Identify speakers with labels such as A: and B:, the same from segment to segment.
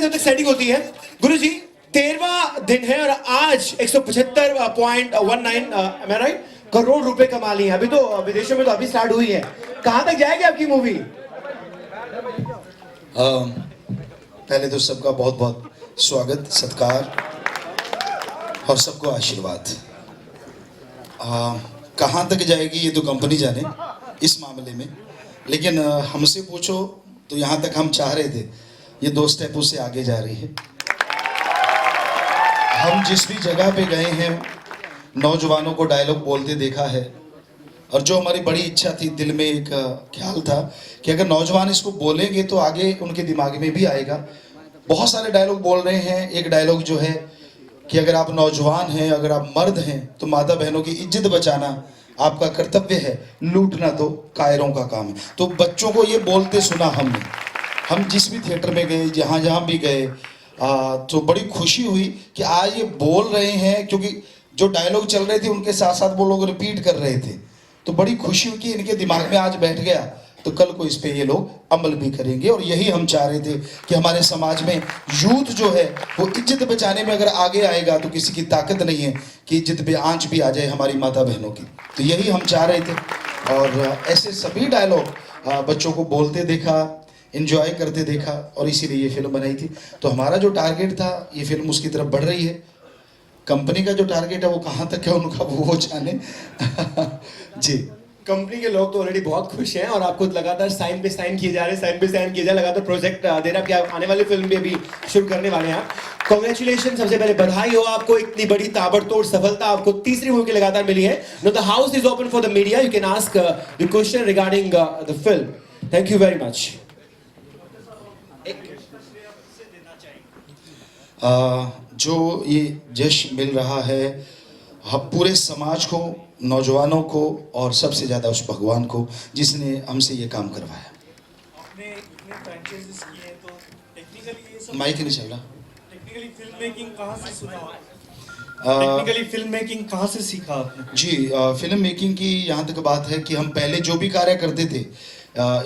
A: की जब तक सेटिंग होती है, गुरुजी 13वां दिन है और आज 175.19 राइट करोड़ रुपए कमा लिए। अभी तो विदेशों में तो अभी स्टार्ट हुई है, कहां तक जाएगी आपकी मूवी?
B: पहले तो सबका बहुत बहुत स्वागत, सत्कार और सबको आशीर्वाद। कहाँ तक जाएगी ये तो कंपनी जाने इस मामले में, लेकिन हमसे पूछो तो यहाँ तक हम चाह रहे थे, ये 2 स्टेप उससे आगे जा रही है। हम जिस भी जगह पे गए हैं नौजवानों को डायलॉग बोलते देखा है, और जो हमारी बड़ी इच्छा थी, दिल में एक ख्याल था कि अगर नौजवान इसको बोलेंगे तो आगे उनके दिमाग में भी आएगा। बहुत सारे डायलॉग बोल रहे हैं। एक डायलॉग जो है कि अगर आप नौजवान हैं, अगर आप मर्द हैं तो माता बहनों की इज्जत बचाना आपका कर्तव्य है, लूटना तो कायरों का काम है। तो बच्चों को ये बोलते सुना हमने। हम जिस भी थिएटर में गए, जहाँ जहाँ भी गए, तो बड़ी खुशी हुई कि आज ये बोल रहे हैं, क्योंकि जो डायलॉग चल रहे थे उनके साथ साथ वो लोग रिपीट कर रहे थे। तो बड़ी खुशी हुई कि इनके दिमाग में आज बैठ गया, तो कल को इस पे ये लोग अमल भी करेंगे। और यही हम चाह रहे थे कि हमारे समाज में यूथ जो है वो इज्जत बचाने में अगर आगे आएगा तो किसी की ताकत नहीं है कि इज्जत पे आंच भी आ जाए हमारी माता बहनों की। तो यही हम चाह रहे थे, और ऐसे सभी डायलॉग बच्चों को बोलते देखा, एंजॉय करते देखा, और इसीलिए ये फिल्म बनाई थी। तो हमारा जो टारगेट था, ये फिल्म उसकी तरफ बढ़ रही है। कंपनी का जो टारगेट है वो कहाँ तक है उनका वो जाने। जी,
A: कंपनी के लोग तो ऑलरेडी बहुत खुश हैं और आपको लगातार साइन पे साइन किए जा रहे हैं, साइन पे साइन किए जा रहे, लगातार प्रोजेक्ट दे रहा है कि आप आने वाली फिल्म भी अभी शुरू करने वाले हैं आप। कांग्रेचुलेशन, सबसे पहले बधाई हो आपको, इतनी बड़ी ताबड़तोड़ सफलता आपको तीसरी मूवी लगातार मिली है। Know the house is open for the media, you can ask the question regarding the film. Thank you very much.
B: जो ये जश्न मिल रहा है हम पूरे समाज को, नौजवानों को, और सबसे ज़्यादा उस भगवान को जिसने हमसे ये काम करवाया।
C: आपने इतने फ्रैंचाइजीज किए हैं, तो टेक्निकली ये सब
B: माइक नहीं चल रहा।
C: टेक्निकली फिल्म मेकिंग कहाँ से सुना? टेक्निकली फिल्म मेकिंग कहाँ से सीखा आपने?
B: जी, फिल्म मेकिंग की यहाँ तक बात है कि हम पहले जो भी कार्य करते थे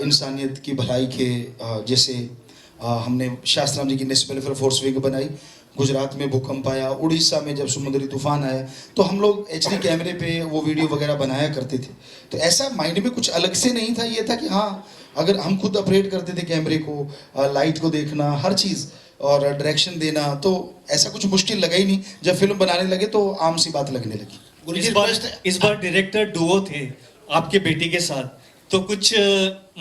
B: इंसानियत की भलाई के, जैसे हमने शास्त्राम जी की नेशनल वेलफेयर फोर्स विंग बनाई, गुजरात में भूकंप आया, उड़ीसा में जब समुद्री तूफान आया, तो हम लोग HD कैमरे पे वो वीडियो वगैरह बनाया करते थे। तो ऐसा माइंड में कुछ अलग से नहीं था, ये था कि हाँ अगर हम खुद ऑपरेट करते थे कैमरे को, लाइट को देखना, हर चीज़ और डायरेक्शन देना, तो ऐसा कुछ मुश्किल लगा ही नहीं। जब फिल्म बनाने लगे तो आम सी बात लगने लगी।
C: इस बार डायरेक्टर डुओ थे आपके बेटी के साथ, तो कुछ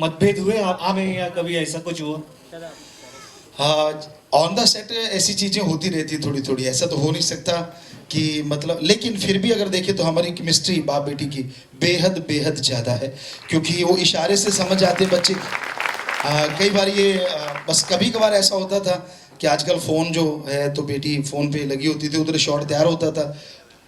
C: मतभेद हुए आप में या कभी ऐसा कुछ हुआ?
B: ऑन द सेट ऐसी चीज़ें होती रहती थोड़ी थोड़ी, ऐसा तो हो नहीं सकता कि मतलब, लेकिन फिर भी अगर देखें तो हमारी केमिस्ट्री बाप बेटी की बेहद बेहद ज़्यादा है, क्योंकि वो इशारे से समझ जाते बच्चे। कई बार ये बस कभी कभार ऐसा होता था कि आजकल फ़ोन जो है तो बेटी फ़ोन पे लगी होती थी, उधर शॉट तैयार होता था,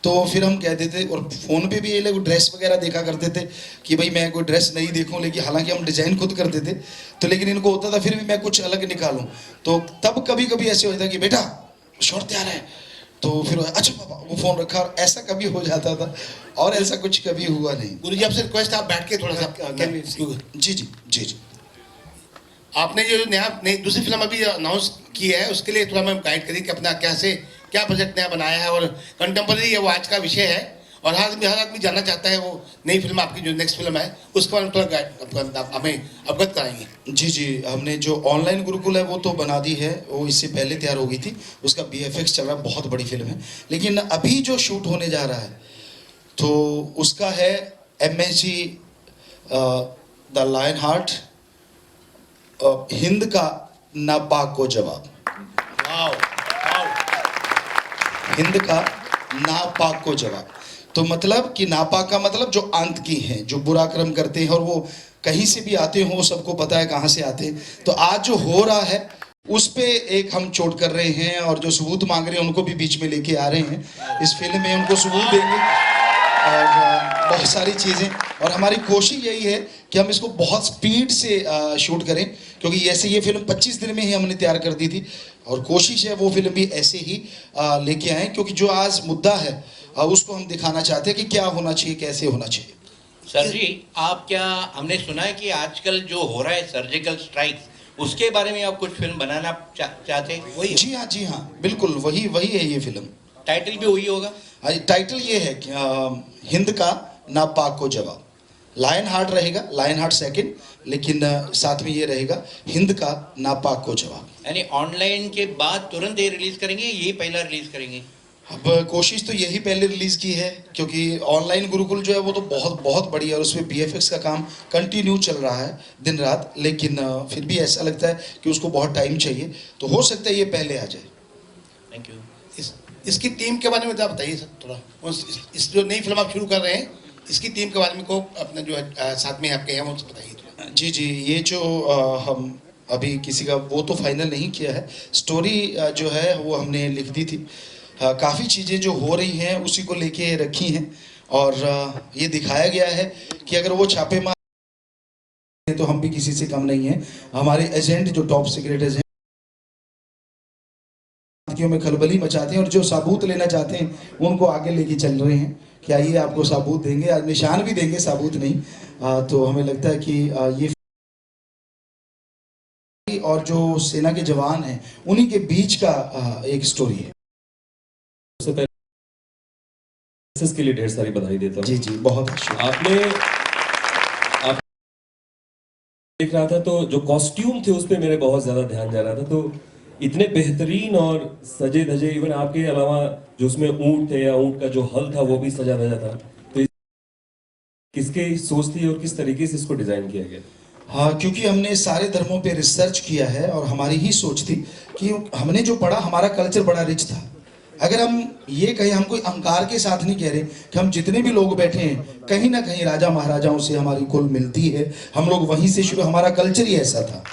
B: तो फिर हम कहते थे, और फ़ोन पे भी ये लोग ड्रेस वगैरह देखा करते थे कि भाई मैं कोई ड्रेस नहीं देखूं, लेकिन हालांकि हम डिज़ाइन खुद करते थे, तो लेकिन इनको होता था फिर भी मैं कुछ अलग निकालूं। तो तब कभी कभी ऐसे होता था कि बेटा शॉट तैयार है, तो फिर अच्छा पापा वो फ़ोन रखा, और ऐसा कभी हो जाता था, और ऐसा कुछ कभी हुआ नहीं।
D: गुरुजी आपसे रिक्वेस्ट है, आप बैठ के थोड़ा सा
B: जी जी जी जी।
D: आपने जो नई दूसरी फिल्म अभी अनाउंस की है, उसके लिए थोड़ा मैं गाइड करिए कि अपना क्या प्रोजेक्ट नया बनाया है, और कंटेम्पररी है वो आज का विषय है, और हर आदमी जानना चाहता है वो नई फिल्म आपकी जो नेक्स्ट फिल्म है उसके बारे में थोड़ा हमें अवगत कराएंगे।
B: जी जी, हमने जो ऑनलाइन गुरुकुल है वो तो बना दी है, वो इससे पहले तैयार हो गई थी, उसका VFX चल रहा है, बहुत बड़ी फिल्म है। लेकिन अभी जो शूट होने जा रहा है तो उसका है MSG the lion heart, Hind का नापाक को जवाब। हिंद का नापाक को जवाब, तो मतलब कि नापाक का मतलब जो आतंकी हैं, जो बुरा कर्म करते हैं, और वो कहीं से भी आते हो, सबको पता है कहाँ से आते हैं। तो आज जो हो रहा है उस पे एक हम चोट कर रहे हैं, और जो सबूत मांग रहे हैं उनको भी बीच में लेके आ रहे हैं। इस फिल्म में उनको सबूत देंगे और बहुत सारी चीज़ें, और हमारी कोशिश यही है कि हम इसको बहुत स्पीड से शूट करें, क्योंकि ऐसे ये फिल्म 25 दिन में ही हमने तैयार कर दी थी, और कोशिश है वो फिल्म भी ऐसे ही लेके आएँ, क्योंकि जो आज मुद्दा है उसको हम दिखाना चाहते हैं कि क्या होना चाहिए, कैसे होना चाहिए।
E: सर जी, आप क्या, हमने सुना है कि आजकल जो हो रहा है सर्जिकल स्ट्राइक, उसके बारे में आप कुछ फिल्म बनाना चाहते वही
B: जी हाँ बिल्कुल वही वही है ये फिल्म।
E: टाइटल भी वही होगा?
B: टाइटल ये है कि हिंद का ना पाक को जवाब। लायन हार्ट रहेगा, लायन हार्ट सेकंड, लेकिन साथ में ये रहेगा हिंद का ना पाक को जवाब।
E: यानी ऑनलाइन के बाद तुरंत ये रिलीज करेंगे, यही पहला रिलीज करेंगे?
B: अब कोशिश तो यही पहले रिलीज की है, क्योंकि ऑनलाइन गुरुकुल जो है वो तो बहुत बहुत बड़ी है और उसमें बीएफएक्स का काम कंटिन्यू चल रहा है दिन रात, लेकिन फिर भी ऐसा लगता है कि उसको बहुत टाइम चाहिए, तो हो सकता है ये पहले आ जाए।
E: Thank you.
D: इसकी टीम के बारे में आप बताइए सर थोड़ा। इस जो नई फिल्म आप शुरू कर रहे हैं, इसकी टीम के बारे में को अपना जो है साथ में आपके हैं उनसे बताइए थोड़ा।
B: जी ये जो हम अभी किसी का वो तो फाइनल नहीं किया है, स्टोरी जो है वो हमने लिख दी थी। काफ़ी चीज़ें जो हो रही हैं उसी को लेके रखी हैं, और ये दिखाया गया है कि अगर वो छापे मार तो हम भी किसी से कम नहीं हैं। हमारे एजेंट जो टॉप सीक्रेट एजेंट में खलबली मचाते हैं और जो सबूत लेना चाहते हैं उनको आगे लेके चल रहे हैं कि आइए आपको सबूत देंगे, आज निशान भी देंगे, सबूत नहीं। तो हमें लगता है कि ये और जो सेना के जवान हैं उन्हीं के बीच का एक स्टोरी है।
F: सबसे पहले के लिए ढेर सारी बधाई देता हूँ।
B: जी बहुत शुक्रिया।
F: आप देख रहा था तो जो कॉस्ट्यूम थे उस पे मेरे बहुत ज्यादा ध्यान जा रहा था, तो इतने बेहतरीन और सजे धजे, इवन आपके अलावा जो उसमें ऊंट थे या ऊंट का जो हल था वो भी सजा धजा था, तो किसके सोच थी और किस तरीके से इसको डिजाइन किया गया?
B: हाँ, क्योंकि हमने सारे धर्मों पे रिसर्च किया है और हमारी ही सोच थी कि हमने जो पढ़ा, हमारा कल्चर बड़ा रिच था। अगर हम ये कहें, हम कोई अहंकार के साथ नहीं कह रहे कि हम जितने भी लोग बैठे हैं कहीं ना कहीं राजा महाराजाओं से हमारी कुल मिलती है, हम लोग वहीं से शुरू, हमारा कल्चर ही ऐसा था।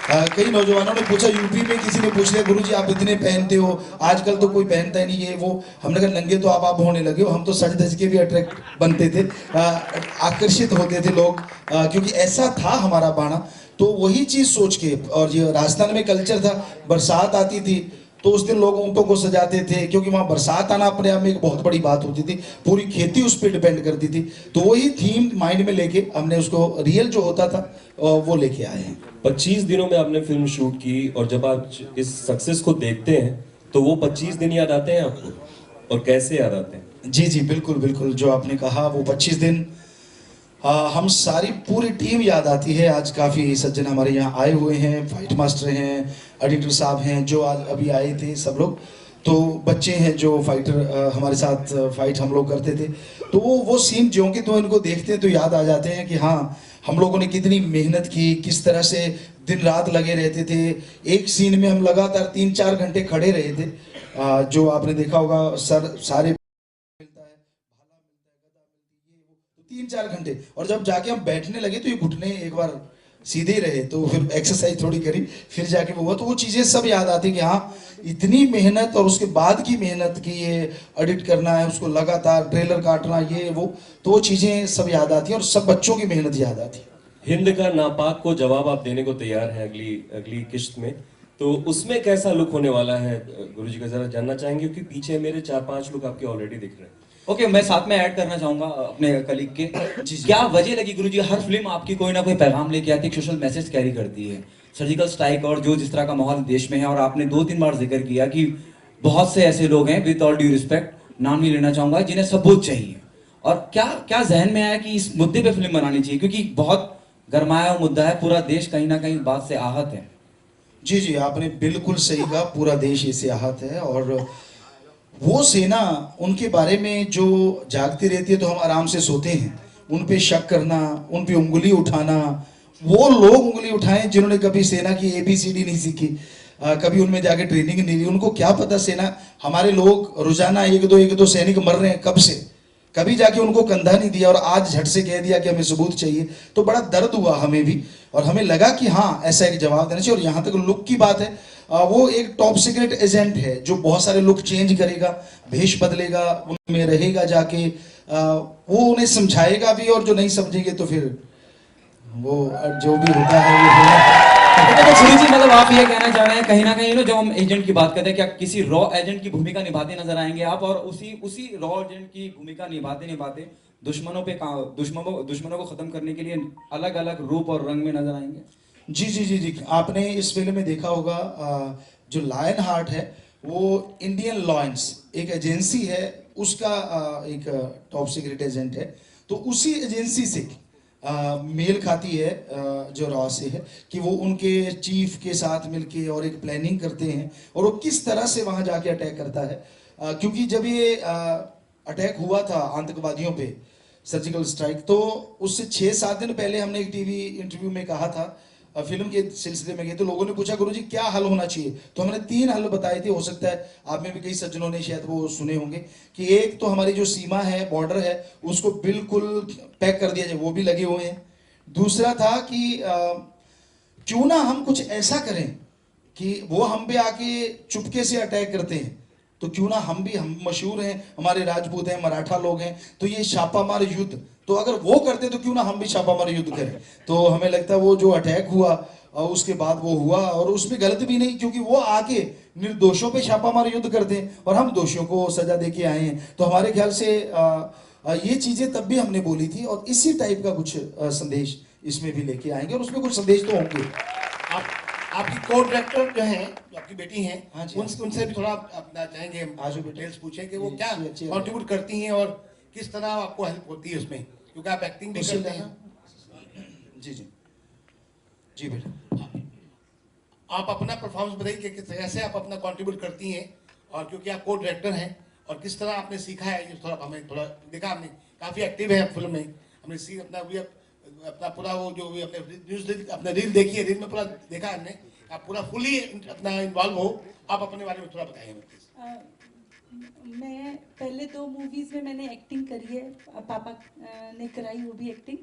B: कई नौजवानों ने पूछा, यूपी में किसी ने पूछ लिया, गुरुजी आप इतने पहनते हो, आजकल तो कोई पहनता ही नहीं है वो। हमने कहा नंगे तो आप होने लगे हो, हम तो सज धज के भी अट्रैक्ट बनते थे, आकर्षित होते थे लोग, क्योंकि ऐसा था हमारा बाणा। तो वही चीज़ सोच के, और ये राजस्थान में कल्चर था, बरसात आती थी तो उस दिन लोग ऊँटों को सजाते थे, क्योंकि वहाँ बरसात आना अपने आप में एक बहुत बड़ी बात होती थी, पूरी खेती उस पर डिपेंड करती थी। तो वही थीम माइंड में लेके हमने उसको रियल जो होता था वो लेके आए हैं।
F: 25 दिनों में आपने फिल्म शूट की, और जब आप इस सक्सेस को देखते हैं तो वो 25 दिन याद आते हैं आपको, और कैसे याद आते हैं?
B: जी बिल्कुल जो आपने कहा, वो 25 दिन हम सारी पूरी टीम याद आती है। आज काफ़ी सज्जन हमारे यहाँ आए हुए हैं, फाइट मास्टर हैं, एडिटर साहब हैं जो आज अभी आए थे, सब लोग, तो बच्चे हैं जो फाइटर हमारे साथ फाइट हम लोग करते थे। तो वो सीन जो कि तो इनको देखते हैं तो याद आ जाते हैं कि हाँ, हम लोगों ने कितनी मेहनत की, किस तरह से दिन रात लगे रहते थे। एक सीन में हम लगातार 3-4 घंटे खड़े रहे थे। जो आपने देखा होगा, सारे 3-4 घंटे, और जब जाके हम बैठने लगे तो ये घुटने एक बार सीधे रहे, तो फिर एक्सरसाइज थोड़ी करी, फिर जाके वो हुआ। तो वो चीज़ें सब याद आती कि हाँ, इतनी मेहनत, और उसके बाद की मेहनत की ये एडिट करना है, उसको लगातार ट्रेलर काटना, ये वो, तो वो चीज़ें सब याद आती हैं और सब बच्चों की मेहनत याद आती है।
F: हिंद का नापाक को जवाब आप देने को तैयार हैं अगली किश्त में, तो उसमें कैसा लुक होने वाला है गुरुजी का, जरा जानना चाहेंगे, क्योंकि पीछे मेरे 4-5 लुक आपके ऑलरेडी दिख रहे हैं।
G: ओके, मैं साथ में ऐड करना चाहूंगा अपने कलीग के। क्या वजह लगी गुरुजी, हर फिल्म आपकी कोई ना कोई पैगाम लेके आती है, सोशल मैसेज कैरी करती है, सर्जिकल स्ट्राइक और जो जिस तरह का माहौल देश में है, और आपने 2-3 बार जिक्र किया कि बहुत से ऐसे लोग हैं, विद ऑल ड्यू रिस्पेक्ट, नाम नहीं लेना चाहूंगा, जिन्हें सबूत चाहिए, और क्या जहन में आया कि इस मुद्दे पे फिल्म बनानी चाहिए, क्योंकि बहुत गरमाया हुआ मुद्दा है, पूरा देश कहीं ना कहीं बात से आहत है।
B: जी आपने बिल्कुल सही कहा, पूरा देश इससे आहत है, और वो सेना, उनके बारे में जो जागती रहती है तो हम आराम से सोते हैं, उन पे शक करना, उन पे उंगली उठाना, वो लोग उंगली उठाएं जिन्होंने कभी सेना की ABCD नहीं सीखी, कभी उनमें जाके ट्रेनिंग नहीं ली, उनको क्या पता सेना, हमारे लोग रोजाना एक दो सैनिक मर रहे हैं कब से, कभी जाके उनको कंधा नहीं दिया, और आज झट से कह दिया कि हमें सबूत चाहिए, तो बड़ा दर्द हुआ हमें भी, और हमें लगा कि हाँ, ऐसा एक जवाब देना चाहिए। और यहाँ तक लुक की बात है, वो एक टॉप सीक्रेट एजेंट है जो बहुत सारे लुक चेंज करेगा, भेष बदलेगा, उनमें रहेगा जाके, वो उन्हें समझाएगा भी, और जो नहीं समझेंगे तो फिर वो जो भी होता है वो
G: तो गुरुजी, मतलब आप ये कहना चाह रहे हैं कहीं ना कहीं जब हम एजेंट की बात करते हैं, क्या किसी रॉ एजेंट की भूमिका निभाते नजर आएंगे आप, और उसी रॉ एजेंट की भूमिका निभाते दुश्मनों को खत्म करने के लिए अलग अलग रूप और रंग में नजर आएंगे?
B: जी जी जी जी, आपने इस फिल्म में देखा होगा जो लायन हार्ट है वो इंडियन लॉयंस एक एजेंसी है, उसका एक टॉप सीक्रेट एजेंट है। तो उसी एजेंसी से मेल खाती है जो रॉ से है कि वो उनके चीफ के साथ मिलके और एक प्लानिंग करते हैं और वो किस तरह से वहां जाके अटैक करता है। क्योंकि जब ये अटैक हुआ था आतंकवादियों पे, सर्जिकल स्ट्राइक, तो उससे 6-7 दिन पहले हमने एक टीवी इंटरव्यू में कहा था, फिल्म के सिलसिले में गए तो लोगों ने पूछा गुरुजी क्या हल होना चाहिए, तो हमने 3 हल बताए थे। हो सकता है आप में भी कई सज्जनों ने शायद वो सुने होंगे कि एक तो हमारी जो सीमा है, बॉर्डर है, उसको बिल्कुल पैक कर दिया जाए, वो भी लगे हुए हैं। दूसरा था कि क्यों ना हम कुछ ऐसा करें कि वो हम पे आके चुपके से अटैक करते हैं, तो क्यों ना हम मशहूर हैं, हमारे राजपूत हैं, मराठा लोग हैं, तो ये छापामार युद्ध, तो अगर वो करते तो क्यों ना हम भी छापामार युद्ध करें। तो हमें लगता है वो जो अटैक हुआ और उसके बाद वो हुआ, और उसमें गलत भी नहीं, क्योंकि वो आके निर्दोषों पे छापामार युद्ध करते हैं और हम दोषियों को सजा दे के आए हैं। तो हमारे ख्याल से ये चीजें तब भी हमने बोली थी और इसी टाइप का कुछ संदेश इसमें भी लेके आएंगे, और उसमें कुछ संदेश तो होंगे।
D: आप आपकी को डायरेक्टर जो है, जो आपकी बेटी हैं,
B: हाँ जी।
D: उनसे भी थोड़ा अपना चाहेंगे
B: आज बेटा
D: डिटेल्स पूछें कि वो
B: जी,
D: क्या
B: अच्छी है।
D: कंट्रीब्यूट करती हैं और किस तरह आपको हेल्प होती है उसमें, क्योंकि आप एक्टिंग भी
B: उससे
D: करते
B: लेना।
D: हैं।
B: जी जी जी बेटा।
D: आप अपना परफॉर्मेंस बताइए कि किस तरह से आप अपना कंट्रीब्यूट करती हैं, और क्योंकि आप को डायरेक्टर हैं, और किस तरह आपने सीखा है, ये थोड़ा हमें थोड़ा देखा, हमने काफ़ी एक्टिव है फिल्म में, हमने सी अपना भी अपना पूरा वो जो भी अपने न्यूज़ अपने रील देखी है, रील में पूरा देखा है हमने, आप पूरा फुली अपना इन्वॉल्व हो। आप अपने बारे में थोड़ा बताइए हमें प्लीज।
H: मैं पहले 2 मूवीज़ में मैंने एक्टिंग करी है, पापा ने कराई वो भी एक्टिंग।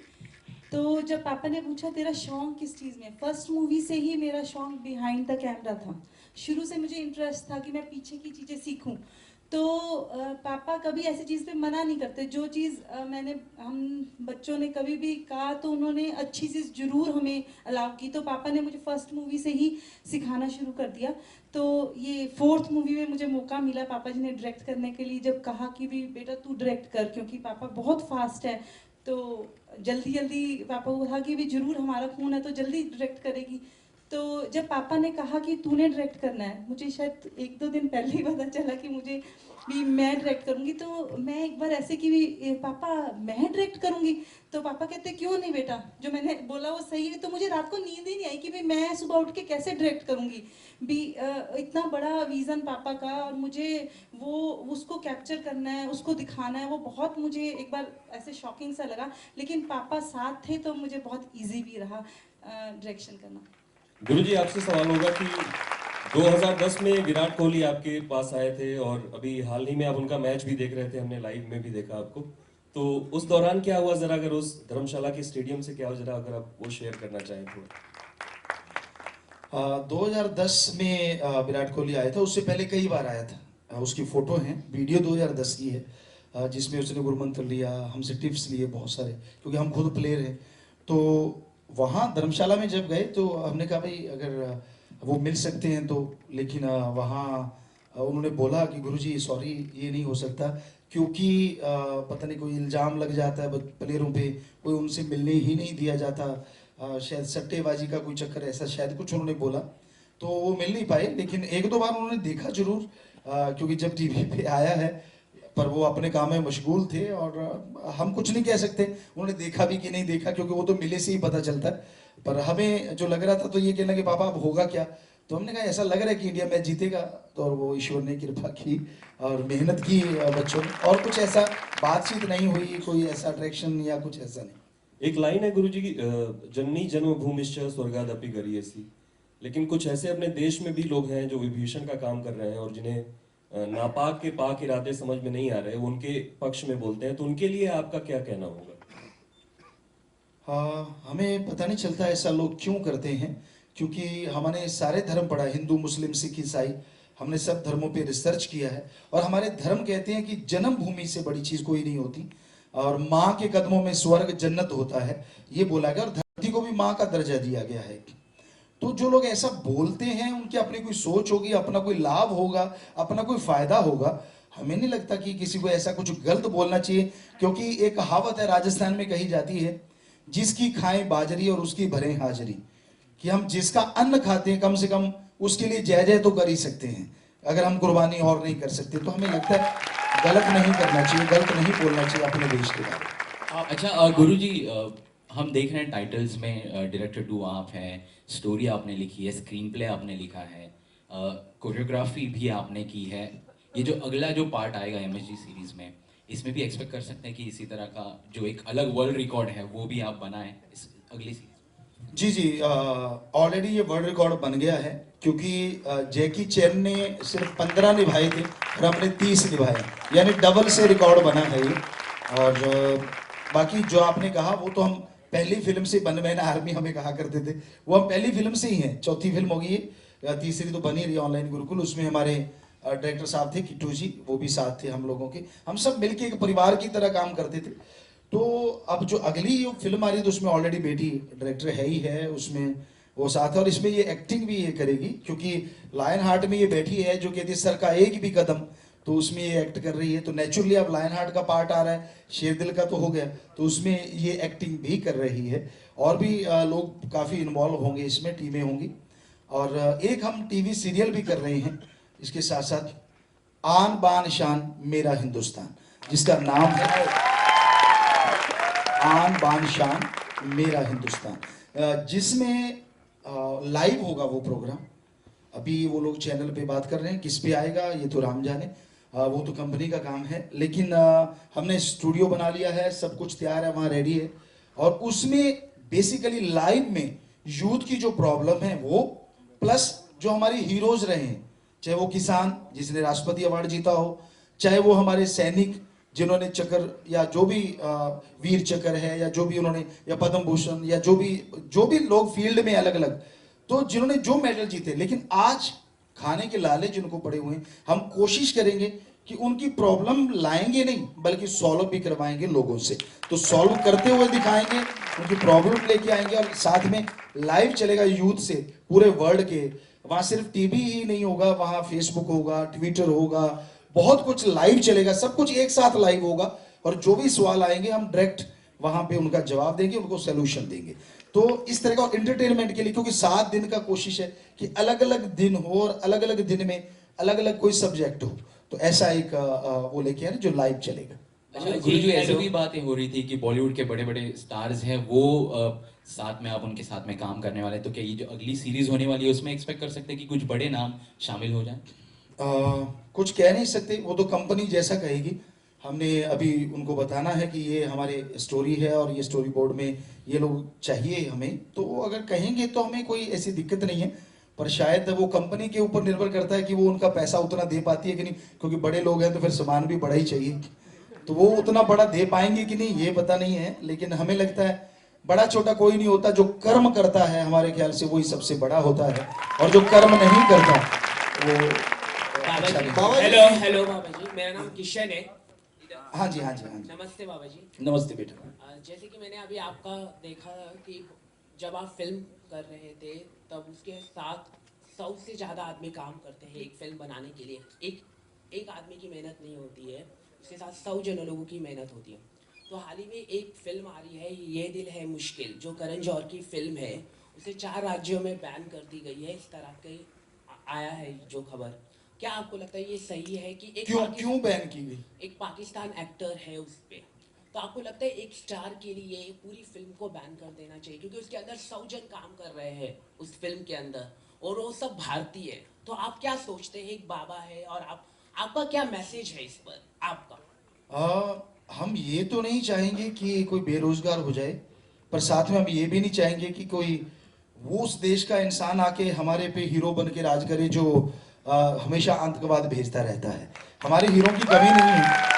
H: तो जब पापा ने पूछा तेरा शौक किस चीज़ में, फर्स्ट मूवी से ही मेरा शौक बिहाइंड द कैमरा था। शुरू से मुझे इंटरेस्ट था कि मैं पीछे की चीज़ें सीखूं। तो पापा कभी ऐसी चीज़ पे मना नहीं करते, जो चीज़ हम बच्चों ने कभी भी कहा तो उन्होंने अच्छी चीज़ जरूर हमें अलाउ की। तो पापा ने मुझे फर्स्ट मूवी से ही सिखाना शुरू कर दिया। तो ये 4th मूवी में मुझे मौका मिला पापा जी ने डायरेक्ट करने के लिए, जब कहा कि भी बेटा तू डायरेक्ट कर, क्योंकि पापा बहुत फास्ट है, तो जल्दी जल्दी पापा को कहा कि भी जरूर हमारा खून है तो जल्दी डायरेक्ट करेगी। तो जब पापा ने कहा कि तूने डायरेक्ट करना है, मुझे शायद 1-2 दिन पहले ही पता चला कि मुझे भी मैं डायरेक्ट करूंगी। तो मैं एक बार ऐसे कि भी पापा मैं डायरेक्ट करूंगी, तो पापा कहते क्यों नहीं बेटा, जो मैंने बोला वो सही है। तो मुझे रात को नींद ही नहीं आई कि भी मैं सुबह उठ के कैसे डायरेक्ट करूंगी भी, इतना बड़ा विजन पापा का, और मुझे वो उसको कैप्चर करना है, उसको दिखाना है, वो बहुत मुझे एक बार ऐसे शॉकिंग सा लगा। लेकिन पापा साथ थे तो मुझे बहुत ईजी भी रहा डायरेक्शन करना।
F: गुरुजी आपसे सवाल होगा कि 2010 में विराट कोहली आपके पास आए थे और अभी हाल ही में आप उनका मैच भी देख रहे थे, हमने लाइव में भी देखा आपको, तो उस दौरान क्या हुआ, जरा अगर उस धर्मशाला के स्टेडियम से क्या हुआ, जरा अगर आप वो शेयर करना चाहें तो।
B: 2010 में विराट कोहली आया था, उससे पहले कई बार आया था, उसकी फोटो है, वीडियो 2010 की है, जिसमें उसने गुरुमंत्र लिया, हमसे टिप्स लिए बहुत सारे, क्योंकि हम खुद प्लेयर हैं। तो वहाँ धर्मशाला में जब गए तो हमने कहा भाई अगर वो मिल सकते हैं तो, लेकिन वहाँ उन्होंने बोला कि गुरुजी सॉरी ये नहीं हो सकता, क्योंकि पता नहीं कोई इल्ज़ाम लग जाता है प्लेयरों पे, कोई उनसे मिलने ही नहीं दिया जाता, शायद सट्टेबाजी का कोई चक्कर, ऐसा शायद कुछ उन्होंने बोला, तो वो मिल नहीं पाए। लेकिन 1-2 बार उन्होंने देखा जरूर, क्योंकि जब टीवी पे आया है, पर वो अपने काम में मशगूल थे और हम कुछ नहीं कह सकते उन्होंने देखा भी कि नहीं देखा, क्योंकि वो तो मिले से ही पता चलता है। पर हमें जो लग रहा था तो ये कहना कि पापा अब होगा क्या, तो हमने कहा ऐसा लग रहा है कि इंडिया मैच जीतेगा, तो और वो ईश्वर ने कृपा की और मेहनत की बच्चों ने, और कुछ ऐसा बातचीत नहीं हुई, कोई ऐसा अट्रैक्शन या कुछ ऐसा नहीं।
F: एक लाइन है गुरुजी की, जननी जन्मभूमिश्च स्वर्गादपि गरीयसी, लेकिन कुछ ऐसे अपने देश में भी लोग हैं जो विभीषण का काम कर रहे हैं और जिन्हें नापाक के पाक इरादे समझ में नहीं आ रहे, उनके पक्ष में बोलते हैं, तो उनके लिए आपका क्या कहना होगा?
B: हमें पता नहीं चलता ऐसा लोग क्यों करते हैं, क्योंकि हमने सारे धर्म पढ़ा, हिंदू मुस्लिम सिख ईसाई, हमने सब धर्मों पे रिसर्च किया है, और हमारे धर्म कहते हैं कि जन्मभूमि से बड़ी चीज कोई नहीं होती, और माँ के कदमों में स्वर्ग जन्नत होता है, ये बोला गया, और धरती को भी माँ का दर्जा दिया गया है। तो जो लोग ऐसा बोलते हैं उनकी अपनी कोई सोच होगी, अपना कोई लाभ होगा, अपना कोई फायदा होगा। हमें नहीं लगता कि किसी को ऐसा कुछ गलत बोलना चाहिए, क्योंकि एक कहावत है राजस्थान में कही जाती है, जिसकी खाएं बाजरी और उसकी भरें हाजरी, कि हम जिसका अन्न खाते हैं कम से कम उसके लिए जय जय तो कर ही सकते हैं। अगर हम कुर्बानी और नहीं कर सकते तो हमें लगता है गलत नहीं करना चाहिए, गलत नहीं बोलना चाहिए अपने देश के बारे में।
I: अच्छा गुरुजी, हम देख रहे हैं टाइटल्स में डायरेक्टर डू आप हैं, स्टोरी आपने लिखी है, स्क्रीन प्ले आपने लिखा है, कोरियोग्राफी भी आपने की है। ये जो अगला जो पार्ट आएगा एमएसजी सीरीज में, इसमें भी एक्सपेक्ट कर सकते हैं कि इसी तरह का जो एक अलग वर्ल्ड रिकॉर्ड है वो भी आप बनाएं इस अगली सीरीज?
B: जी जी, ऑलरेडी ये वर्ल्ड रिकॉर्ड बन गया है, क्योंकि जैकी चैन ने सिर्फ 15 निभाए थे और हमने 30 निभाए, यानी डबल से रिकॉर्ड बना है ये। और बाकी जो आपने कहा वो तो हम पहली फिल्म से, वन मैन आर्मी हमें कहा करते थे, वो हम पहली फिल्म से ही हैं। चौथी फिल्म होगी ये, तीसरी तो बनी रही ऑनलाइन गुरुकुल, उसमें हमारे डायरेक्टर साहब थे किट्टू जी, वो भी साथ थे हम लोगों के, हम सब मिलके एक परिवार की तरह काम करते थे। तो अब जो अगली फिल्म आ रही है तो उसमें ऑलरेडी बेटी डायरेक्टर है ही है, उसमें वो साथ है, और इसमें ये एक्टिंग भी ये करेगी, क्योंकि लायन हार्ट में ये बैठी है जो कहती है सर का एक भी कदम, तो उसमें ये एक्ट कर रही है। तो नेचुरली अब लायन हार्ट का पार्ट आ रहा है, शेर दिल का तो हो गया, तो उसमें ये एक्टिंग भी कर रही है। और भी लोग काफ़ी इन्वॉल्व होंगे इसमें, टीमें होंगी। और एक हम टीवी सीरियल भी कर रहे हैं इसके साथ साथ, आन बान शान मेरा हिंदुस्तान, जिसका नाम है आन बान शान मेरा हिंदुस्तान, जिसमें लाइव होगा वो प्रोग्राम। अभी वो लोग चैनल पे बात कर रहे हैं, किस पे आएगा ये तो राम जाने, वो तो कंपनी का काम है। लेकिन हमने स्टूडियो बना लिया है, सब कुछ तैयार है, वहाँ रेडी है। और उसमें बेसिकली लाइव में यूथ की जो प्रॉब्लम है वो, प्लस जो हमारे हीरोज रहे हैं, चाहे वो किसान जिसने राष्ट्रपति अवार्ड जीता हो, चाहे वो हमारे सैनिक जिन्होंने चक्र या जो भी वीर चक्र है, या जो भी उन्होंने, या पद्म भूषण, या जो भी लोग फील्ड में अलग अलग, तो जिन्होंने जो मेडल जीते, लेकिन आज खाने के लाले जिनको पड़े हुए हैं, हम कोशिश करेंगे कि उनकी प्रॉब्लम लाएंगे नहीं बल्कि सॉल्व भी करवाएंगे लोगों से। तो सॉल्व करते हुए दिखाएंगे, उनकी प्रॉब्लम लेके आएंगे, और साथ में लाइव चलेगा यूथ से पूरे वर्ल्ड के। वहाँ सिर्फ टीवी ही नहीं होगा, वहाँ फेसबुक होगा, ट्विटर होगा, बहुत कुछ लाइव चलेगा, सब कुछ एक साथ लाइव होगा। और जो भी सवाल आएंगे हम डायरेक्ट वहाँ पे उनका जवाब देंगे, उनको सोल्यूशन देंगे। तो इस तरह का एंटरटेनमेंट के लिए, क्योंकि 7 दिन का कोशिश है कि अलग अलग दिन हो और अलग अलग दिन में अलग अलग कोई सब्जेक्ट हो, तो ऐसा एक वो लेके आए जो लाइव चलेगा।
I: अच्छा गुरुजी, ऐसे भी बातें हो रही थी कि बॉलीवुड के बड़े बड़े स्टार्स हैं वो साथ में, आप उनके साथ में काम करने वाले, तो क्या ये जो अगली सीरीज होने वाली है उसमें एक्सपेक्ट कर सकते हैं कि कुछ बड़े नाम शामिल हो जाएं?
B: कुछ कह नहीं सकते, वो तो कंपनी जैसा कहेगी। हमने अभी उनको बताना है कि ये हमारे स्टोरी है और ये स्टोरी बोर्ड में ये लोग चाहिए हमें, तो वो अगर कहेंगे तो हमें कोई ऐसी दिक्कत नहीं है। पर शायद वो कंपनी के ऊपर निर्भर करता है कि वो उनका पैसा उतना दे पाती है कि नहीं, क्योंकि बड़े लोग हैं तो फिर सामान भी बड़ा ही चाहिए, तो वो उतना बड़ा दे पाएंगे कि नहीं ये पता नहीं है। लेकिन हमें लगता है बड़ा छोटा कोई नहीं होता, जो कर्म करता है हमारे ख्याल से वही सबसे बड़ा होता है, और जो कर्म नहीं करता वो
J: हेलो बाबा जी, मेरा नाम किशन है।
B: हाँ जी हाँ जी हाँ जी,
J: नमस्ते बाबा जी।
B: नमस्ते बेटा।
J: जैसे कि मैंने अभी आपका देखा कि जब आप फिल्म कर रहे थे तब उसके साथ 100 से ज़्यादा आदमी काम करते हैं एक फिल्म बनाने के लिए। एक आदमी की मेहनत नहीं होती है, उसके साथ 100 जन लोगों की मेहनत होती है। तो हाल ही में एक फिल्म आ रही है, ये दिल है मुश्किल, जो करण जौहर की फिल्म है, उसे 4 राज्यों में बैन कर दी गई है, इस तरह के आया है जो खबर। क्या आपको लगता है ये सही है कि एक
B: क्यों बैन की गई?
J: एक पाकिस्तान एक्टर है उस पे, तो आपको लगता है एक स्टार के लिए पूरी फिल्म को बैन कर देना चाहिए? क्योंकि उसके अंदर 100 जन काम कर रहे हैं उस फिल्म के अंदर, और वो सब भारतीय है। तो आप क्या सोचते हैं, एक बाबा है, और आपका क्या मैसेज है इस पर आपका?
B: हम ये तो नहीं चाहेंगे कि कोई बेरोजगार हो जाए, पर साथ में हम ये भी नहीं चाहेंगे कि कोई वो उस देश का इंसान आके हमारे पे हीरो बन के राज करे जो हमेशा आतंकवाद भेजता रहता है। हमारे हीरो की कमी नहीं है,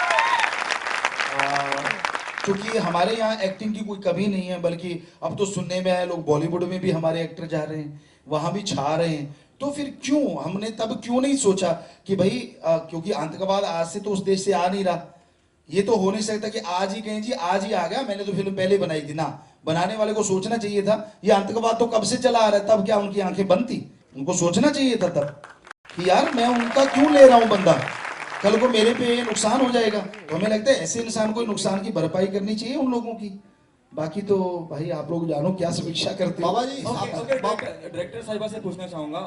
B: क्योंकि हमारे यहाँ एक्टिंग की कोई कमी नहीं है, बल्कि अब तो सुनने में आया लोग बॉलीवुड में भी हमारे एक्टर जा रहे हैं, वहाँ भी छा रहे हैं। तो फिर क्यों हमने तब क्यों नहीं सोचा कि भाई क्योंकि आतंकवाद आज से तो उस देश से आ नहीं रहा, ये तो हो नहीं सकता कि आज ही कहें जी आज ही आ गया, मैंने तो फिल्म पहले बनाई थी ना। बनाने वाले को सोचना चाहिए था ये आतंकवाद तो कब से चला आ रहा है, तब क्या उनकी आंखें बंद थी? उनको सोचना चाहिए था तब कि यार मैं उनका क्यों ले रहा हूं बंदा, कल को मेरे पे नुकसान हो जाएगा। तो हमें लगता है ऐसे इंसान को नुकसान की भरपाई करनी चाहिए उन लोगों की। बाकी तो भाई आप लोग जानो क्या समीक्षा करते हो।
K: बाबा जी
G: ओके डायरेक्टर साहिबा से पूछना चाहूंगा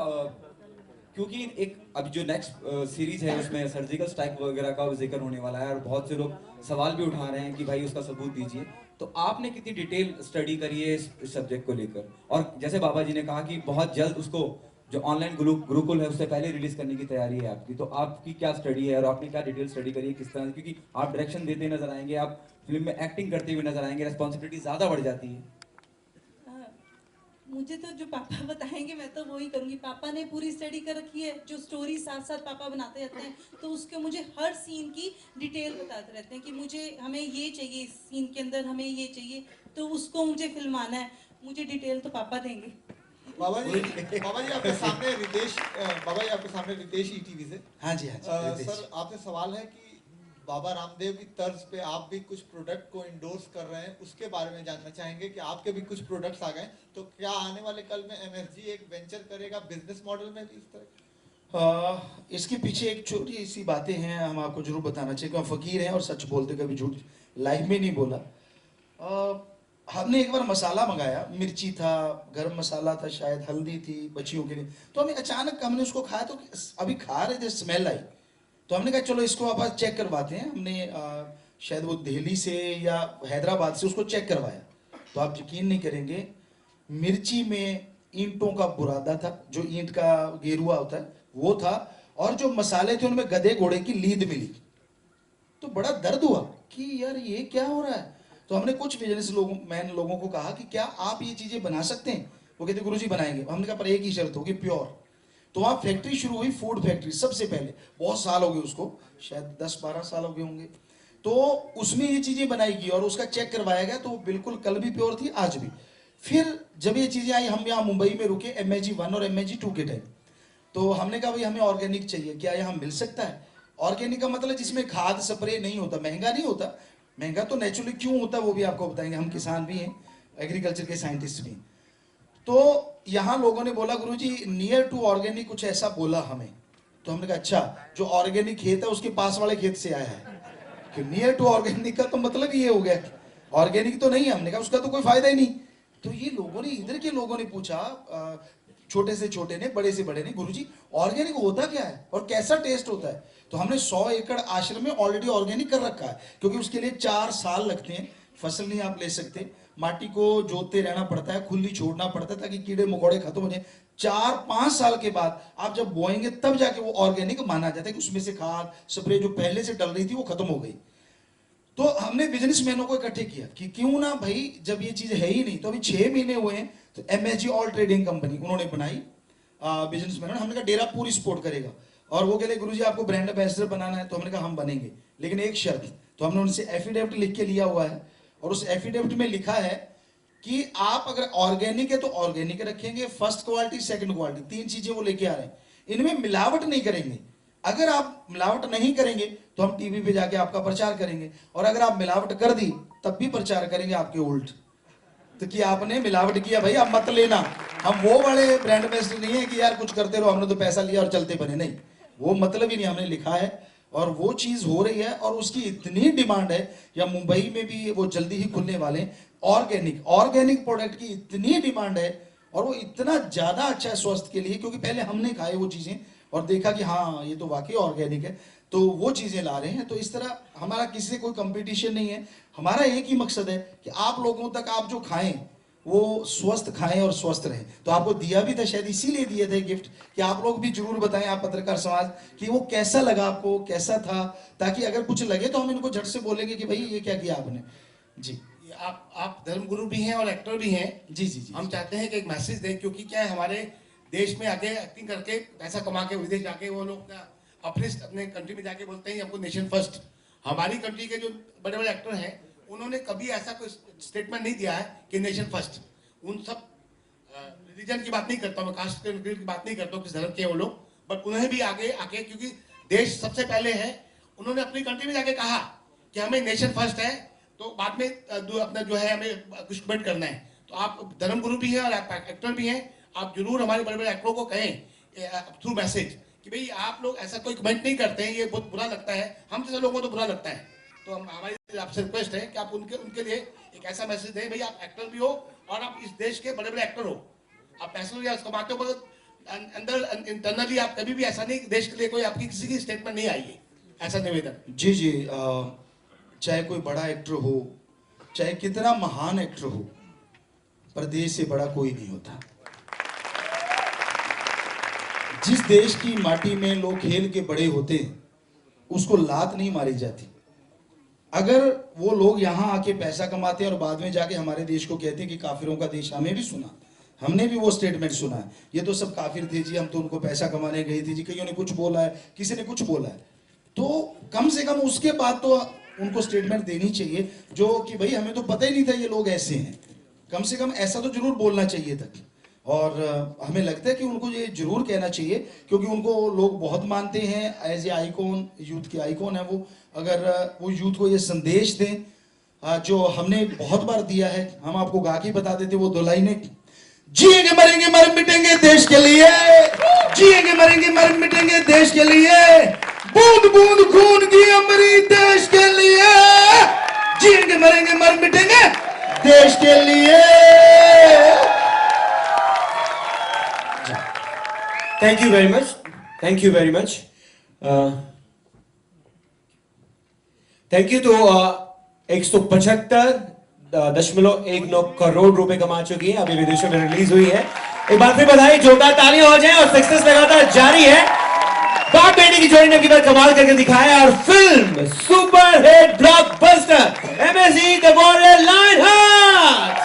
G: क्योंकि एक अभी जो नेक्स्ट सीरीज है उसमें सर्जिकल स्ट्राइक वगैरह का जिक्र होने वाला है और बहुत से लोग सवाल भी उठा रहे हैं कि भाई उसका सबूत दीजिए, तो आपने कितनी डिटेल स्टडी करी है इस सब्जेक्ट को लेकर? और जैसे बाबा जी ने कहा कि बहुत जल्द उसको जो ऑनलाइन गुरुकुल है उससे पहले रिलीज करने की तैयारी है आपकी, तो आपकी क्या स्टडी है और आपने क्या डिटेल स्टडी करी है, किस तरह, क्योंकि आप डायरेक्शन देते नजर आएंगे, आप फिल्म में एक्टिंग करते हुए नजर आएंगे, रिस्पॉन्सिबिलिटी ज्यादा बढ़ जाती है।
H: मुझे तो जो पापा बताएंगे मैं तो वही करूंगी। पापा ने पूरी स्टडी कर रखी है, जो स्टोरी साथ साथ पापा बनाते रहते हैं, तो उसके मुझे हर सीन की डिटेल बताते रहते हैं कि मुझे हमें ये चाहिए, इस सीन के अंदर हमें ये चाहिए, तो उसको मुझे फिल्माना है। मुझे डिटेल तो पापा देंगे।
K: बाबा जी आपके सामने रितेश, बाबा जी आपके सामने रितेश ईटीवी से।
B: हाँ जी
K: सर आपसे सवाल है कि बाबा रामदेव की तर्ज पे आप भी कुछ प्रोडक्ट को इंडोर्स कर रहे हैं, उसके बारे में जानना चाहेंगे कि आपके भी कुछ प्रोडक्ट्स आ गए, तो क्या आने वाले कल में एमएसजी एक वेंचर करेगा बिजनेस मॉडल में भी इस तरह?
B: इसके पीछे एक छोटी सी बातें हैं, हम आपको जरूर बताना चाहिए। हम फकीर हैं और सच बोलते, कभी झूठ लाइफ में नहीं बोला। हमने एक बार मसाला मंगाया, मिर्ची था, गरम मसाला था, शायद हल्दी थी बच्चियों के लिए, तो हमें अचानक हमने उसको खाया, तो अभी खा रहे थे स्मेल आई, तो हमने कहा चलो इसको आप चेक करवाते हैं। हमने शायद वो दिल्ली से या हैदराबाद से उसको चेक करवाया, तो आप यकीन नहीं करेंगे, मिर्ची में ईंटों का बुरादा था, जो ईंट का गेरुआ होता है वो था, और जो मसाले थे उनमें गधे घोड़े की लीद मिली। तो बड़ा दर्द हुआ कि यार ये क्या हो रहा है। तो हमने कुछ बिजनेस लोगों को कहा कि क्या आप ये चीजें बना सकते हैं? वो कहते गुरुजी बनाएंगे। हमने कहा पर एक ही शर्त होगी, प्योर। तो वहाँ फैक्ट्री शुरू हुई, फूड फैक्ट्री सबसे पहले, बहुत साल हो गए उसको, शायद 10-12 साल हो गए होंगे। तो उसमें ये चीजें बनाई गई और उसका चेक करवाया गया, तो बिल्कुल कल भी प्योर थी, आज भी। फिर जब ये चीजें आई, हम यहाँ मुंबई में रुके MSG 1 और MSG 2 के टाइम, तो हमने कहा भाई हमें ऑर्गेनिक चाहिए, क्या यहाँ मिल सकता है? ऑर्गेनिक का मतलब जिसमें खाद स्प्रे नहीं होता, महंगा नहीं होता। महंगा तो नेचुरली क्यों होता है वो भी आपको बताएंगे, हम किसान भी हैं, एग्रीकल्चर के साइंटिस्ट भी हैं। तो यहाँ लोगों ने बोला गुरुजी नियर टू ऑर्गेनिक कुछ ऐसा बोला हमें, तो हमने कहा अच्छा, जो ऑर्गेनिक खेत है उसके पास वाले खेत से आया है, कि नियर टू ऑर्गेनिक का तो मतलब ये हो गया, ऑर्गेनिक तो नहीं है। हमने कहा उसका तो कोई फायदा ही नहीं। तो ये लोगों ने, इधर के लोगों ने पूछा, छोटे से छोटे ने, बड़े से बड़े ने, गुरुजी ऑर्गेनिक होता क्या है और कैसा टेस्ट होता है? तो हमने 100 एकड़ आश्रम में ऑलरेडी ऑर्गेनिक कर रखा है, क्योंकि उसके लिए 4 साल लगते हैं, फसल नहीं आप ले सकते, माटी को जोतते रहना पड़ता है, खुली छोड़ना पड़ता है ताकि कीड़े मकोड़े खत्म हो जाए। 4-5 साल के बाद आप जब बोएंगे तब जाके वो ऑर्गेनिक माना जाता है, कि उसमें से खाद स्प्रे जो पहले से डल रही थी वो खत्म हो गई। तो हमने बिजनेसमैनों को इकट्ठे किया कि क्यों ना भाई, जब ये चीज है ही नहीं, तो अभी 6 महीने हुए हैं, तो MSG ऑल ट्रेडिंग कंपनी उन्होंने बनाई, बिजनेसमैन। हमने कहा डेरा पूरी सपोर्ट करेगा, और वो कहते गुरुजी आपको ब्रांड एम्बेसडर बनाना है, तो हमने कहा हम बनेंगे, लेकिन एक शर्त। तो हमने उनसे एफिडेविट लिख के लिया हुआ है, और उस एफिडेविट में लिखा है कि आप अगर ऑर्गेनिक है तो ऑर्गेनिक रखेंगे, फर्स्ट क्वालिटी, सेकंड क्वालिटी, 3 चीजें वो लेके आ रहे हैं, इनमें मिलावट नहीं करेंगे। अगर आप मिलावट नहीं करेंगे तो हम टीवी पे जाके आपका प्रचार करेंगे, और अगर आप मिलावट कर दी तब भी प्रचार करेंगे आपके उल्ट, तो कि आपने मिलावट किया भाई आप मत लेना। हम वो वाले ब्रांड एम्बेसडर नहीं है कि यार कुछ करते रहो, हमने तो पैसा लिया और चलते बने, नहीं, वो मतलब ही नहीं। हमने लिखा है और वो चीज हो रही है, और उसकी इतनी डिमांड है, या मुंबई में भी वो जल्दी ही खुलने वाले ऑर्गेनिक प्रोडक्ट की इतनी डिमांड है, और वो इतना ज्यादा अच्छा है स्वास्थ्य के लिए, क्योंकि पहले हमने खाए वो चीजें और देखा कि हाँ ये तो वाकई ऑर्गेनिक है, तो वो चीजें ला रहे हैं। तो इस तरह हमारा किसी से कोई कंपटीशन नहीं है, हमारा एक ही मकसद है कि आप लोगों तक आप जो खाएं वो स्वस्थ खाएं और स्वस्थ रहें। तो आपको दिया भी था, शायद इसीलिए दिए थे गिफ्ट, कि आप लोग भी जरूर बताएं, आप पत्रकार समाज, कि वो कैसा लगा आपको, कैसा था, ताकि अगर कुछ लगे तो हम इनको झट से बोलेंगे कि भाई ये क्या किया आपने। जी,
D: आप धर्मगुरु भी हैं और एक्टर भी हैं।
B: जी जी जी,
D: हम चाहते हैं कि एक मैसेज दें, क्योंकि क्या है, हमारे देश में आगे एक्टिंग करके पैसा कमा के विदेश जाके वो लोग अपने कंट्री में जाके बोलते हैं हमको नेशन फर्स्ट। हमारी कंट्री के जो बड़े बड़े एक्टर हैं उन्होंने कभी ऐसा कोई स्टेटमेंट नहीं दिया है कि नेशन फर्स्ट। उन सब रिलीजन की बात नहीं करता हूँ, कास्ट की बात नहीं करता हूँ, किस धर्म के वो लोग, बट उन्हें भी आगे आके, क्योंकि देश सबसे पहले है, उन्होंने अपनी कंट्री में जाके कहा कि हमें नेशन फर्स्ट है, तो बाद में अपना जो है हमें कुछ कमेंट करना है। तो आप धर्मगुरु भी हैं और एक्टर भी हैं, आप जरूर हमारे बड़े बड़े एक्टरों को कहें थ्रू मैसेज कि भाई आप लोग ऐसा कोई कमेंट नहीं करते हैं, ये बहुत बुरा लगता है, हम जैसे लोगों को तो बुरा लगता है। तो हम हमारी आपसे रिक्वेस्ट है कि आप उनके लिए एक ऐसा मैसेज दें, भाई आप एक्टर भी हो और आप इस देश के बड़े बड़े एक्टर हो, आप पैसे या कमाते हो, मगर अंदर इंटरनली आप कभी भी ऐसा नहीं, देश के लिए कोई आपकी किसी की स्टेटमेंट नहीं आई है, ऐसा निवेदन।
B: जी जी, चाहे कोई बड़ा एक्टर हो, चाहे कितना महान एक्टर हो, पर देश से बड़ा कोई नहीं होता। जिस देश की माटी में लोग खेल के बड़े होते हैं, उसको लात नहीं मारी जाती। अगर वो लोग यहाँ आके पैसा कमाते हैं और बाद में जाके हमारे देश को कहते हैं कि काफिरों का देश, हमें भी सुना, हमने भी वो स्टेटमेंट सुना है, ये तो सब काफिर थे जी, हम तो उनको पैसा कमाने गए थे जी, कईयों ने कुछ बोला है, किसी ने कुछ बोला है, तो कम से कम उसके बाद तो उनको स्टेटमेंट देनी चाहिए जो कि भाई हमें तो पता ही नहीं था ये लोग ऐसे हैं, कम से कम ऐसा तो जरूर बोलना चाहिए था। और हमें लगता है कि उनको ये जरूर कहना चाहिए, क्योंकि उनको लोग बहुत मानते हैं एज ए आइकॉन, यूथ के आइकॉन है वो। अगर वो यूथ को ये संदेश दें जो हमने बहुत बार दिया है, हम आपको गा के बता देते वो 2 लाइनें, जिएंगे मरेंगे मर मिटेंगे देश के लिए, जिएंगे मरेंगे मर मिटेंगे देश के लिए, बूंद बूंद खून की अमरी देश के लिए, जिएंगे मरेंगे मर मिटेंगे देश के लिए।
A: Thank you very much, thank you very much, thank you. तो 175.19 करोड़ रुपए कमा चुकी है, अभी विदेशों में रिलीज हुई है। एक बार फिर बधाई, जोरदार तालियां हो जाए। और सक्सेस लगातार जारी है, बाप बेटी की जोड़ी ने की बार कमाल करके दिखाया, और film super hit blockbuster MSG the warrior lionheart.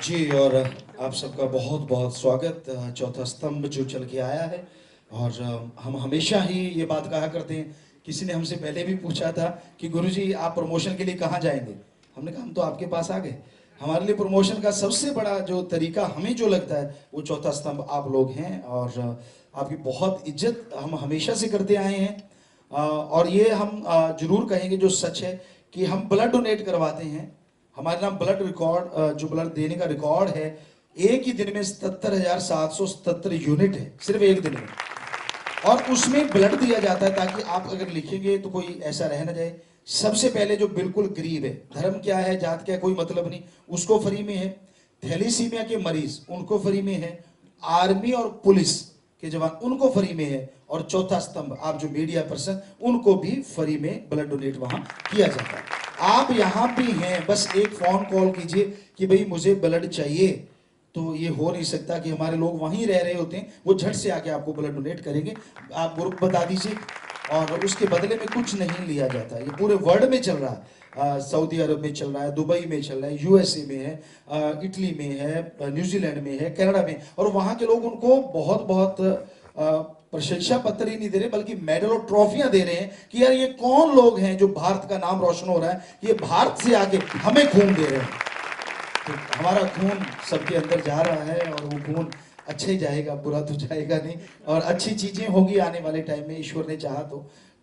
B: जी, और आप सबका बहुत बहुत स्वागत। चौथा स्तंभ जो चल के आया है, और हम हमेशा ही ये बात कहा करते हैं, किसी ने हमसे पहले भी पूछा था कि गुरुजी आप प्रमोशन के लिए कहाँ जाएंगे, हमने कहा हम तो आपके पास आ गए। हमारे लिए प्रमोशन का सबसे बड़ा जो तरीका हमें जो लगता है वो चौथा स्तंभ आप लोग हैं, और आपकी बहुत इज्जत हम हमेशा से करते आए हैं। और ये हम जरूर कहेंगे जो सच है कि हम ब्लड डोनेट करवाते हैं। हमारे नाम ब्लड रिकॉर्ड, जो ब्लड देने का रिकॉर्ड है, एक ही दिन में 77,777 यूनिट है, सिर्फ एक दिन में, और उसमें ब्लड दिया जाता है ताकि आप अगर लिखेंगे तो कोई ऐसा रह ना जाए। सबसे पहले जो बिल्कुल गरीब है, धर्म क्या है जात क्या है कोई मतलब नहीं, उसको फ्री में है। थैलीसीमिया के मरीज उनको फ्री में है, आर्मी और पुलिस के जवान उनको फ्री में है, और चौथा स्तंभ आप जो मीडिया पर्सन उनको भी फ्री में ब्लड डोनेट वहां किया जाता है। आप यहाँ भी हैं, बस एक फोन कॉल कीजिए कि भाई मुझे ब्लड चाहिए, तो ये हो नहीं सकता कि हमारे लोग वहीं रह रहे होते हैं, वो झट से आके आपको ब्लड डोनेट करेंगे। आप ग्रुप बता दीजिए, और उसके बदले में कुछ नहीं लिया जाता। ये पूरे वर्ल्ड में चल रहा है, सऊदी अरब में चल रहा है, दुबई में चल रहा है, यूएसए में है, इटली में है, न्यूजीलैंड में है, कनाडा में, और वहाँ के लोग उनको बहुत बहुत प्रशंसा पत्र ही नहीं दे रहे, बल्कि मेडल और ट्रॉफियां दे रहे हैं कि यार ये कौन लोग हैं जो भारत का नाम रोशन हो रहा है, ये भारत से आके हमें खून दे रहे हैं। तो हमारा खून सबके अंदर जा रहा है, और वो खून अच्छा ही जाएगा, बुरा तो जाएगा नहीं, और अच्छी चीजें होगी आने वाले टाइम में, ईश्वर ने चाहा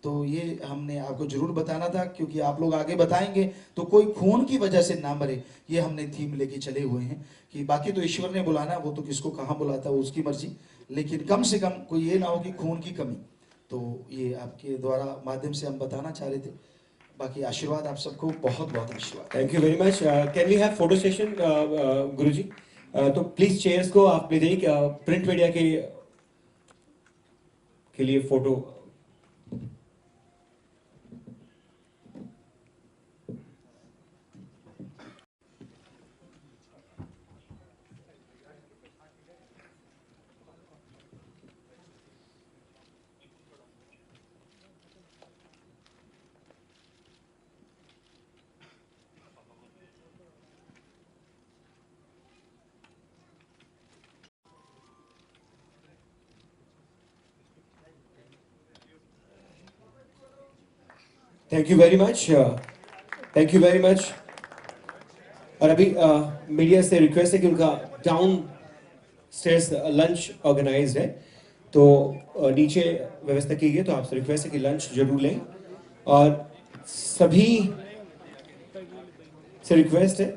B: तो ये हमने आपको जरूर बताना था, क्योंकि आप लोग आगे बताएंगे तो कोई खून की वजह से ना मरे, ये हमने थीम लेके चले हुए हैं। कि बाकी तो ईश्वर ने बुलाना, वो तो किसको कहाँ बुलाता है उसकी मर्जी, लेकिन कम से कम कोई ये ना हो कि खून की कमी। तो ये आपके द्वारा माध्यम से हम बताना चाह रहे थे। बाकी आशीर्वाद आप सबको, बहुत बहुत आशीर्वाद।
A: Thank you very much. Can we have photo session Guruji? तो प्लीज चेयर्स को आप ले जाइए, प्रिंट मीडिया के लिए photo. Thank you very much, thank you very much. और अभी मीडिया से रिक्वेस्ट है कि उनका डाउन स्टेयर्स लंच ऑर्गेनाइज्ड है, तो नीचे व्यवस्था की गई, तो आपसे रिक्वेस्ट है कि लंच जरूर लें। और सभी से रिक्वेस्ट है